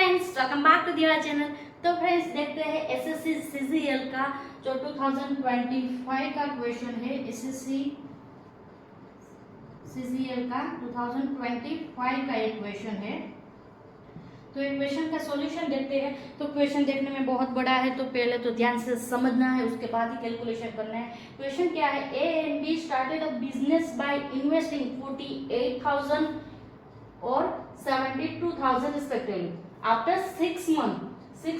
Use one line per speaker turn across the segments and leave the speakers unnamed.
Friends, welcome back to दिया channel. तो friends देखते हैं एसएससी सीजीएल का जो 2025 का क्वेश्चन है। एसएससी सीजीएल का 2025 का एक क्वेश्चन है। तो एक क्वेश्चन का सॉल्यूशन देखते हैं। तो क्वेश्चन देखने में बहुत बड़ा है, तो पहले तो ध्यान से समझना है, उसके बाद ही कैलकुलेशन करना है। क्वेश्चन क्या है? A and be started a business by investing 48,000 और 72,000 रिस्पेक्टिवली। आफ्टर 6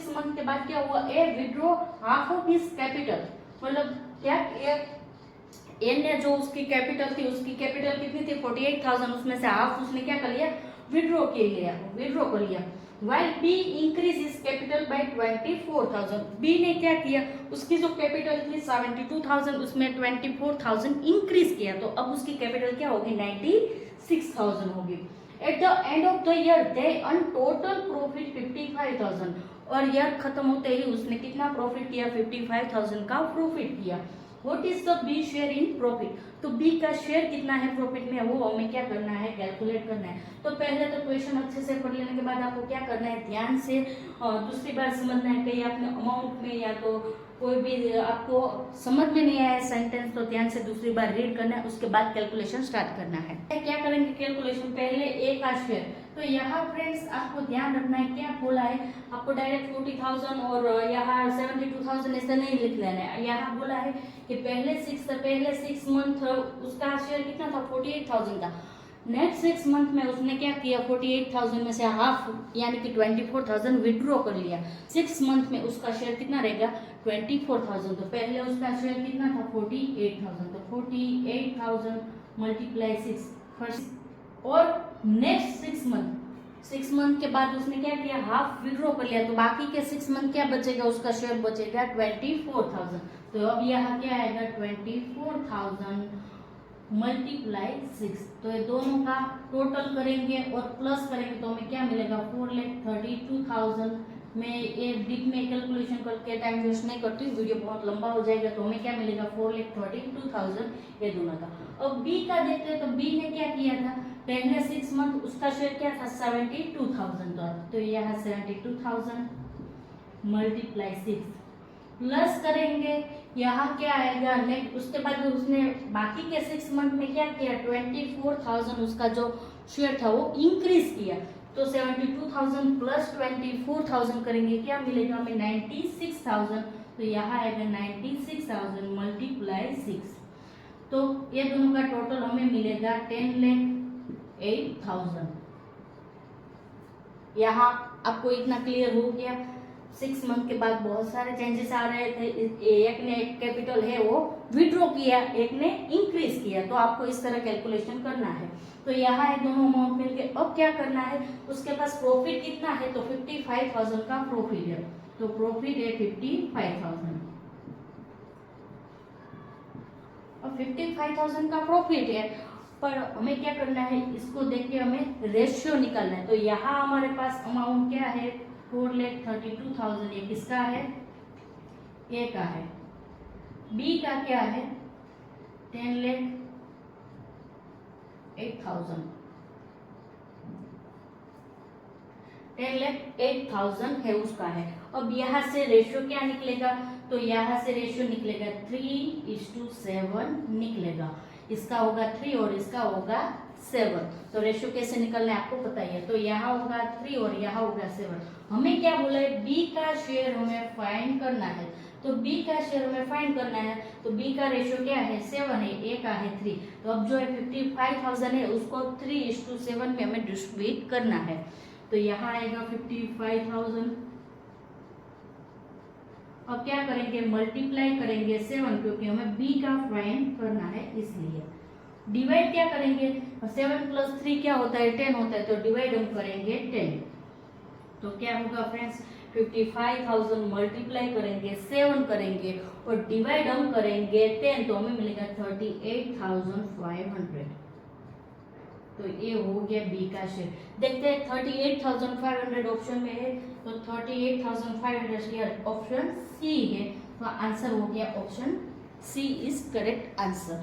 मंथ के बाद क्या हुआ? He withdraw half of his capital. मतलब क्या ए ने जो उसकी कैपिटल थी, उसकी कैपिटल कितनी थी? 48,000, उसमें से हाफ उसने क्या कर लिया? विड्रॉ कर लिया। While B increase his capital by 24,000, B ने क्या किया? उसकी जो कैपिटल थी 72,000, उसमें 24,000 इंक्रीज किया, तो अब उसकी कैपिटल क्या होगी? 96,000 होगी। At the end of the year, they earn total profit 55,000, और ईयर खत्म होते ही उसने कितना प्रॉफिट किया? 55,000 का प्रॉफिट किया। What is the B share in profit? तो B का शेयर कितना है प्रॉफिट में, वो हमें क्या करना है? कैलकुलेट करना है। तो पहले तो क्वेश्चन अच्छे से पढ़ लेने के बाद आपको क्या करना है? ध्यान से दूसरी बार समझना है। कहीं आपने अमाउंट में या तो कोई भी आपको समझ में नहीं आया सेंटेंस, तो ध्यान से दूसरी बार रीड करना है, उसके बाद कैलकुलेशन स्टार्ट करना है। क्या करेंगे कैलकुलेशन? पहले ए का शेयर। तो यहाँ फ्रेंड्स आपको ध्यान रखना है, क्या बोला है आपको? डायरेक्ट 40,000 और यहाँ 72,000 ऐसा नहीं लिख लेना है। यहाँ बोला है कि पहले 6 मंथ उसका शेयर कितना था? 48,000 का। नेक्स्ट 6 मंथ में उसने क्या किया? 48,000 में से हाफ यानी कि 24,000 विड्रॉ कर लिया। 6 मंथ में उसका शेयर कितना रहेगा? 24,000। तो पहले उसका शेयर कितना था? 48,000। तो 48,000 मल्टीप्लाई 6 फर्स्ट, और नेक्स्ट 6 मंथ के बाद उसने क्या किया? हाफ विड्रॉ कर लिया, तो बाकी के 6 मंथ क्या बचेगा? उसका शेयर बचेगा 24,000। तो अब यहाँ क्या आएगा? 24,000 मल्टीप्लाई 6। तो ये दोनों का टोटल करेंगे और प्लस करेंगे तो हमें क्या मिलेगा? 4,32,000। मैं ये डीप में कैलकुलेशन करके टाइम वेस्ट नहीं करती हूँ, वीडियो बहुत लंबा हो जाएगा। तो हमें क्या मिलेगा? 4,32,000 ये दोनों का। अब बी का देखते हैं। तो बी ने क्या किया था? पहले 6 मंथ उसका शेयर क्या था? 72,000 था। तो यहाँ 72,000 मल्टीप्लाई 6 प्लस करेंगे, यहाँ क्या आएगा? नेक्स्ट उसके बाद उसने बाकी के 6 मंथ में क्या किया? 24,000 उसका जो शेयर था वो इंक्रीज किया। तो 72,000 प्लस 24,000 करेंगे, क्या मिलेगा हमें? 96,000। तो यहाँ आएगा 96,000 मल्टीप्लाई 6। तो ये दोनों का टोटल हमें मिलेगा 10,08,000। यहाँ आपको इतना क्लियर हो गया? 6 मंथ के बाद बहुत सारे चेंजेस आ रहे थे। एक ने कैपिटल है वो विड्रॉ किया, एक ने इंक्रीज किया, तो आपको इस तरह कैलकुलेशन करना है। तो यहाँ है दोनों अमाउंट मिलके। अब क्या करना है? उसके पास प्रॉफिट कितना है? तो 55,000 का प्रॉफिट है। तो प्रॉफिट है 55,000। अब 55,000 का प्रॉफिट है, पर हमें क्या करना है? इसको देख के हमें रेशियो निकालना है। तो यहाँ हमारे पास अमाउंट क्या है? 4,32,000। ये किसका है? ए का है। बी का क्या है? 10,08,000। 10,08,000 है उसका है। अब यहाँ से रेशियो क्या निकलेगा? तो यहाँ से रेशियो निकलेगा 3:7 निकलेगा। इसका होगा 3 और इसका होगा 7। तो रेशियो कैसे निकलना है आपको पता ही है। तो यहाँ होगा 3 और यहाँ होगा 7। हमें क्या बोला है? बी का शेयर हमें फाइंड करना है। तो बी का शेयर हमें फाइंड करना है, तो बी का रेशियो क्या है? 7 है, ए का है 3। तो अब जो है 55,000 है उसको 3:7 में हमें डिस्ट्रीब्यूट करना है। तो यहाँ आएगा 55,000। अब क्या करेंगे? मल्टीप्लाई करेंगे 7, क्योंकि हमें बी का फाइंड करना है इसलिए। डिवाइड क्या करेंगे? 7 प्लस 3 क्या होता है? 10 होता है। तो डिवाइड हम करेंगे 10। तो क्या होगा फ्रेंड्स? 55,000 मल्टीप्लाई करेंगे 7 करेंगे और डिवाइड हम करेंगे 10, तो हमें मिलेगा 38,500। तो ये हो गया बी का शेयर। देखते हैं 38,500 ऑप्शन में है, तो 38,500 ऑप्शन सी है। तो आंसर हो गया option C is correct answer.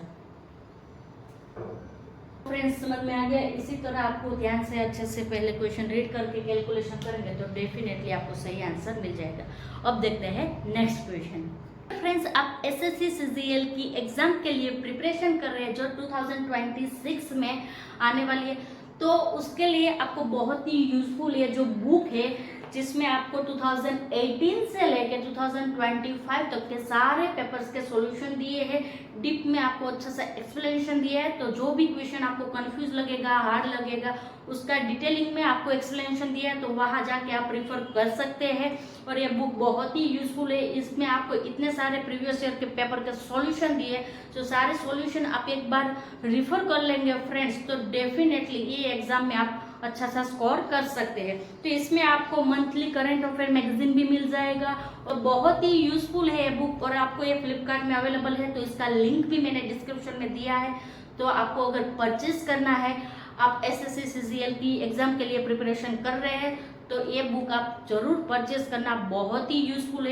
Friends समझ में आ गया। इसी तरह आपको ध्यान से अच्छे से पहले क्वेश्चन रीड करके कैलकुलेशन करेंगे तो डेफिनेटली आपको सही आंसर मिल जाएगा। अब देखते हैं नेक्स्ट क्वेश्चन। फ्रेंड्स आप एसएससी सीजीएल की एग्जाम के लिए प्रिपरेशन कर रहे हैं जो 2026 में आने वाली है, तो उसके लिए आपको बहुत ही यूजफुल ये जो बुक है जिसमें आपको 2018 से लेके 2025 तक के सारे पेपर्स के सॉल्यूशन दिए हैं, डीप में आपको अच्छा सा एक्सप्लेनेशन दिया है। तो जो भी क्वेश्चन आपको कंफ्यूज लगेगा, हार्ड लगेगा, उसका डिटेलिंग में आपको एक्सप्लेनेशन दिया है, तो वहां जाके आप रिफर कर सकते हैं। और ये बुक बहुत ही यूजफुल है। इसमें आपको इतने सारे प्रीवियस ईयर के पेपर के सॉल्यूशन दिए, जो सारे सॉल्यूशन आप एक बार रिफर कर लेंगे फ्रेंड्स, तो डेफिनेटली ये एग्जाम में आप अच्छा सा स्कोर कर सकते हैं। तो इसमें आपको मंथली करंट अफेयर मैगजीन भी मिल जाएगा और बहुत ही यूजफुल है ये बुक। और आपको ये फ्लिपकार्ट में अवेलेबल है, तो इसका लिंक भी मैंने डिस्क्रिप्शन में दिया है। तो आपको अगर परचेज करना है, आप एसएससी सीजीएल की एग्जाम के लिए प्रिपरेशन कर रहे हैं, तो ये बुक आप जरूर परचेज करना, बहुत ही यूजफुल है।